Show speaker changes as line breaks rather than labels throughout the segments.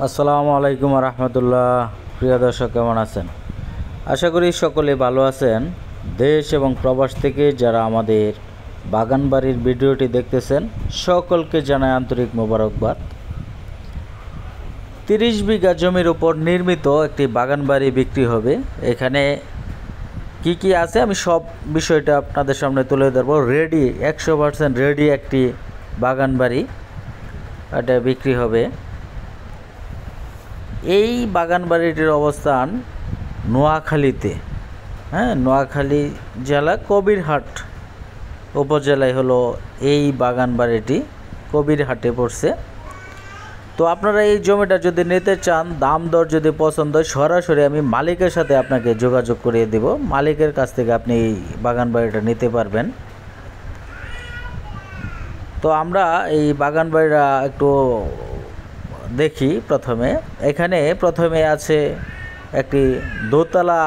আসসালামু আলাইকুম রহমতুল্লাহ। প্রিয় দর্শক, কেমন আছেন? আশা করি সকলে ভালো আছেন। দেশ এবং প্রবাস থেকে যারা আমাদের বাগানবাড়ির ভিডিওটি দেখতেছেন সকলকে জানাই আন্তরিক মোবারকবাদ। 30 বিঘা জমির উপর নির্মিত একটি বাগানবাড়ি বিক্রি হবে। এখানে কি কি আছে আমি সব বিষয়টা আপনাদের সামনে তুলে ধরবো। রেডি 100% রেডি একটি বাগানবাড়ি, এটা বিক্রি হবে। এই বাগানবাড়িটির অবস্থান নোয়াখালীতে, নোয়াখালী জেলা কবিরহাট উপজেলায় হলো এই বাগানবাড়িটি, কবিরহাটে পড়ছে। তো আপনারা এই জমিটা যদি নিতে চান, দাম দর যদি পছন্দ হয়, সরাসরি আমি মালিকের সাথে আপনাকে যোগাযোগ করিয়ে দেব। মালিকের কাছ থেকে আপনি এই বাগানবাড়িটা নিতে পারবেন। তো আমরা এই বাগানবাড়িটা একটু দেখি। প্রথমে আছে একটি দোতলা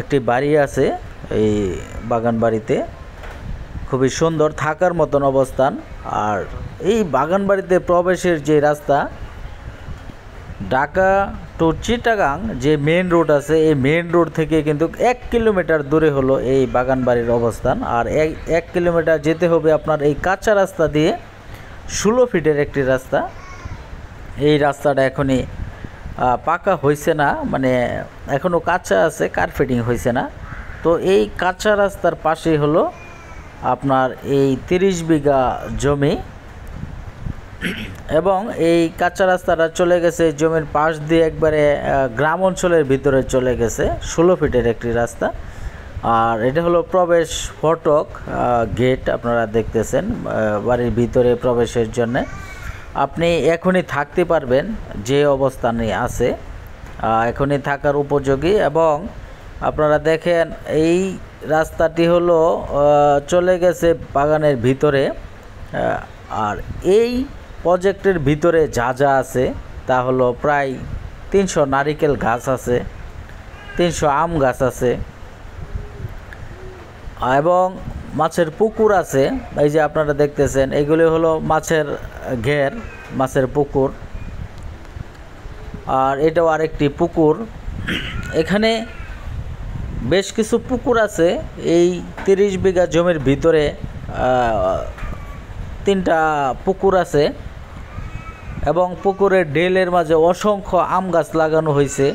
একটি বাড়ি আছে। এই বাগান বাড়িতে খুবই সুন্দর থাকার মতন অবস্থান। আর এই বাগান বাড়িতে প্রবেশের যে রাস্তা, ঢাকা টু চিটাগাং যে মেন রোড আছে, এই মেন রোড থেকে কিন্তু 1 কিলোমিটার দূরে হলো এই বাগান বাড়ির অবস্থান। আর 1 কিলোমিটার যেতে হবে আপনার এই কাঁচা রাস্তা দিয়ে, 16 ফিটের একটি রাস্তা। এই রাস্তাটা এখনই পাকা হয়েছে না, মানে এখনও কাঁচা আছে, কার্পেটিং হয়েছে না। তো এই কাঁচা রাস্তার পাশেই হলো আপনার এই 30 বিঘা জমি, এবং এই কাঁচা রাস্তাটা চলে গেছে জমির পাশ দিয়ে একবারে গ্রাম অঞ্চলের ভিতরে চলে গেছে। 16 ফিটের একটি রাস্তা। আর এটা হলো প্রবেশ ফটক, গেট আপনারা দেখতেছেন বাড়ির ভিতরে প্রবেশের জন্য। আপনি এখনই থাকতে পারবেন, যে অবস্থানে আছে এখনই থাকার উপযোগী। এবং আপনারা দেখেন এই রাস্তাটি হলো চলে গেছে বাগানের ভিতরে। আর এই প্রজেক্টের ভিতরে যা যা আছে তা হলো প্রায় 300 নারিকেল গাছ আছে, 300 আম গাছ আছে, এবং মাছের পুকুর আছে। এই যে আপনারা দেখতেছেন এগুলি হলো মাছের ঘের, মাছের পুকুর। আর এটাও আরেকটি পুকুর। এখানে বেশ কিছু পুকুর আছে। এই 30 বিঘা জমির ভিতরে 3টা পুকুর আছে, এবং পুকুরের ডেলের মাঝে অসংখ্য আম গাছ লাগানো হয়েছে,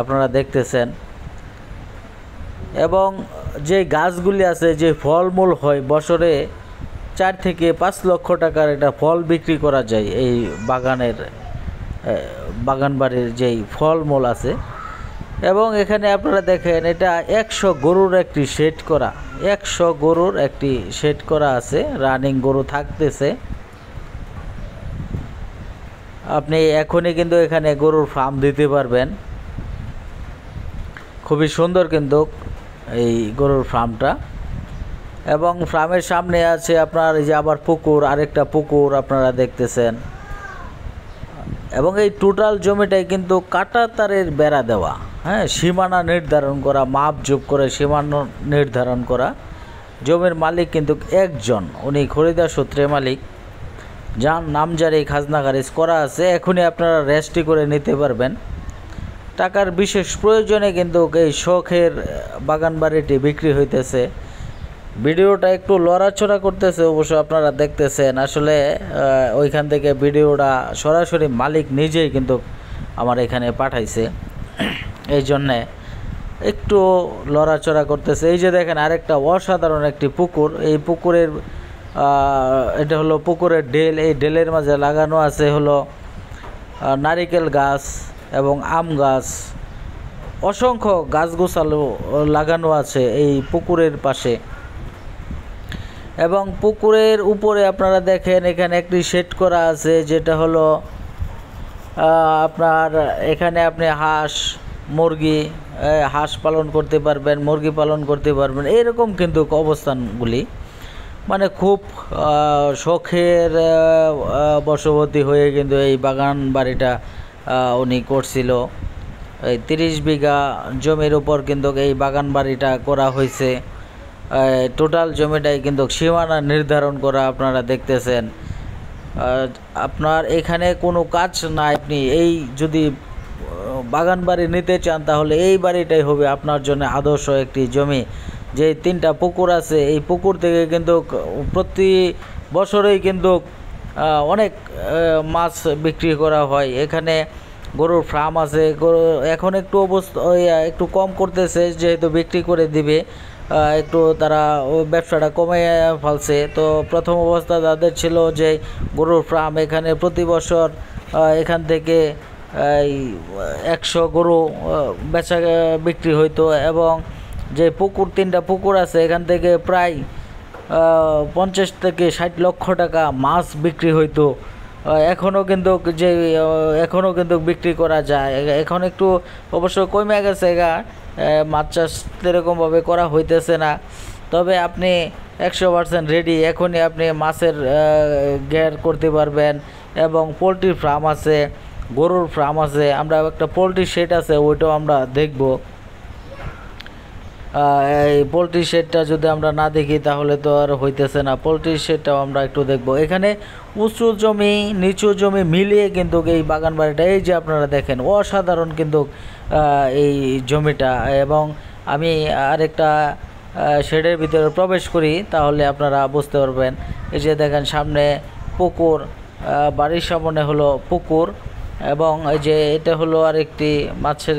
আপনারা দেখতেছেন। এবং যে গাছগুলি আছে, যে ফলমূল হয়, বছরে 4 থেকে 5 লক্ষ টাকার একটা ফল বিক্রি করা যায় এই বাগানবাড়ির যেই ফলমূল আছে। এবং এখানে আপনারা দেখেন এটা 100 গরুর একটি শেড করা, 100 গরুর একটি শেড করা আছে, রানিং গরু থাকতেছে। আপনি এখনই কিন্তু এখানে গরুর ফার্ম দিতে পারবেন। খুবই সুন্দর কিন্তু এই গরুর ফার্মটা। এবং ফার্মের সামনে আছে আপনার এই যে আবার পুকুর, আরেকটা পুকুর আপনারা দেখতেছেন। এবং এই টোটাল জমিটাই কিন্তু কাঁটা তারের বেড়া দেওয়া, সীমানা নির্ধারণ করা, মাপ যোগ করে সীমানা নির্ধারণ করা। জমির মালিক কিন্তু একজন, উনি খরিদার সূত্রে মালিক, যার নামজারি খাজনা খারিজ করা আছে। এখনই আপনারা রেজিস্ট্রি করে নিতে পারবেন। টাকার বিশেষ প্রয়োজনে কিন্তু এই শখের বাগানবাড়িটি বিক্রি হইতেছে। ভিডিওটা একটু লড়াচড়া করতেছে, অবশ্য আপনারা দেখতেছেন। আসলে ওইখান থেকে ভিডিওটা সরাসরি মালিক নিজেই কিন্তু আমার এখানে পাঠাইছে, এই জন্যে একটু লড়াচড়া করতেছে। এই যে দেখেন আরেকটা অসাধারণ একটি পুকুর। এই পুকুরের এটা হলো পুকুরের ডেল। এই ডেলের মাঝে লাগানো আছে হলো নারিকেল গাছ এবং আম গাছ, অসংখ্য গাছগোছালো লাগানো আছে এই পুকুরের পাশে। এবং পুকুরের উপরে আপনারা দেখেন এখানে একটি শেড করা আছে, যেটা হলো আপনার এখানে আপনি হাঁস পালন করতে পারবেন, মুরগি পালন করতে পারবেন। এরকম কিন্তু অবস্থানগুলি, মানে খুব শখের বশবর্তী হয়ে কিন্তু এই বাগান বাড়িটা উনি করছিল। এই 30 বিঘা জমির উপর কিন্তু এই বাগান বাড়িটা করা হয়েছে। টোটাল জমিটাই কিন্তু সীমানা নির্ধারণ করা, আপনারা দেখতেছেন। আপনার এখানে কোনো কাজ নাই, আপনি এই যদি বাগান বাড়ি নিতে চান তাহলে এই বাড়িটাই হবে আপনার জন্য আদর্শ একটি জমি। যে 3টা পুকুর আছে, এই পুকুর থেকে কিন্তু প্রতি বছরেই কিন্তু অনেক মাছ বিক্রি করা হয়। এখানে গরুর ফার্ম আছে, গরু এখন একটু অবস্থা একটু কম করতেছে, যেহেতু বিক্রি করে দিবে, একটু তারা ব্যবসাটা কমে ফেলছে। তো প্রথম অবস্থা তাদের ছিল যে গরুর ফার্ম, এখানে প্রতি বছর এখান থেকে এই 100 গরু বেচা বিক্রি হইতো, এবং যে পুকুর 3টা পুকুর আছে এখান থেকে প্রায় 50 থেকে 60 লক্ষ টাকা মাছ বিক্রি হইতো। এখনও কিন্তু এখনও কিন্তু বিক্রি করা যায়। এখন একটু অবশ্য কমে গেছে মাছ চাষ এরকমভাবে করা হইতেছে না। তবে আপনি 100% রেডি, এখনই আপনি মাছের ঘের করতে পারবেন। এবং পোলট্রির ফার্ম আছে, গরুর ফার্ম আছে, আমরা একটা পোলট্রি শেড আছে ওইটাও আমরা দেখব। এই পোলট্রি শেডটা যদি আমরা না দেখি তাহলে তো আর হইতেছে না, পোলট্রি শেডটাও আমরা একটু দেখব। এখানে উঁচু জমি নিচু জমি মিলিয়ে কিন্তু এই বাগান বাড়িটা, এই যে আপনারা দেখেন অসাধারণ কিন্তু এই জমিটা। এবং আমি আরেকটা শেডের ভিতরে প্রবেশ করি তাহলে আপনারা বুঝতে পারবেন। এই যে দেখেন সামনে পুকুর, বাড়ির সামনে হলো পুকুর, এবং এই যে এটা হলো আরেকটি মাছের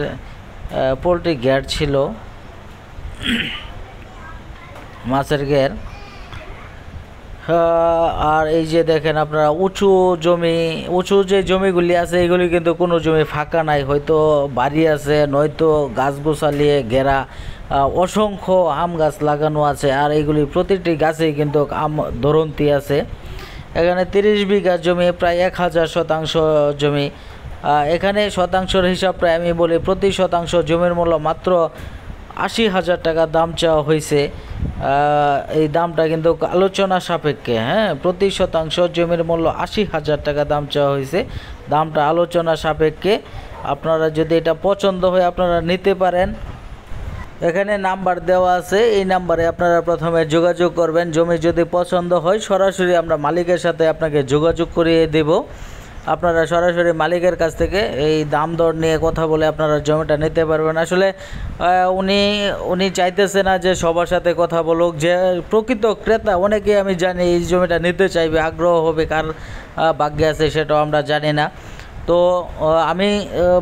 পোলট্রি ঘের ছিল, মাছের ঘের। আর এই যে দেখেন আপনারা উঁচু জমি, উঁচু যে জমিগুলি আছে এগুলি কিন্তু কোনো জমি ফাঁকা নাই, হয়তো বাড়ি আছে নয়তো গাছ গোছালিয়ে ঘেরা। অসংখ্য আম গাছ লাগানো আছে, আর এইগুলি প্রতিটি গাছেই কিন্তু আম ধরন্তি আছে। এখানে 30 বিঘা জমি, প্রায় 1000 শতাংশ জমি। এখানে শতাংশের হিসাব প্রায় আমি বলি, প্রতি শতাংশ জমির মূল্য মাত্র 80,000 টাকা দাম চাওয়া হয়েছে। এই দামটা কিন্তু আলোচনা সাপেক্ষে, হ্যাঁ, প্রতি শতাংশ জমির মূল্য 80,000 টাকা দাম চাওয়া হয়েছে, দামটা আলোচনা সাপেক্ষে। আপনারা যদি এটা পছন্দ হয় আপনারা নিতে পারেন। এখানে নাম্বার দেওয়া আছে, এই নাম্বারে আপনারা প্রথমে যোগাযোগ করবেন। জমি যদি পছন্দ হয় সরাসরি আমরা মালিকের সাথে আপনাকে যোগাযোগ করিয়ে দেব। আপনারা সরাসরি মালিকের কাছ থেকে এই দাম দর নিয়ে কথা বলে আপনারা জমিটা নিতে পারবেন। আসলে উনি চাইতেছে না যে সবার সাথে কথা বলুক, যে প্রকৃত ক্রেতা অনেকেই আমি জানি এই জমিটা নিতে চাইবে, আগ্রহ হবে, কার ভাগ্যে আছে সেটাও আমরা জানি না। তো আমি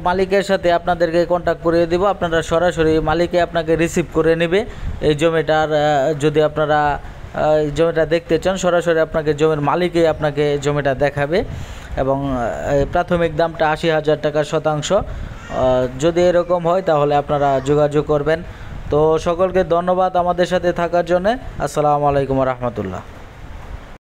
মালিকের সাথে আপনাদেরকে কন্ট্যাক্ট করিয়ে দিব, আপনারা সরাসরি মালিকে আপনাকে রিসিভ করে নেবে। এই জমিটার যদি আপনারা জমিটা দেখতে চান সরাসরি আপনাকে জমির মালিকই আপনাকে জমিটা দেখাবে। এবং প্রাথমিক দামটা 80,000 টাকা শতাংশ। যদি এরকম হয় তাহলে আপনারা যোগাযোগ করবেন। তো সকলকে ধন্যবাদ আমাদের সাথে থাকার জন্য। আসসালামু আলাইকুম রহমতুল্লাহ।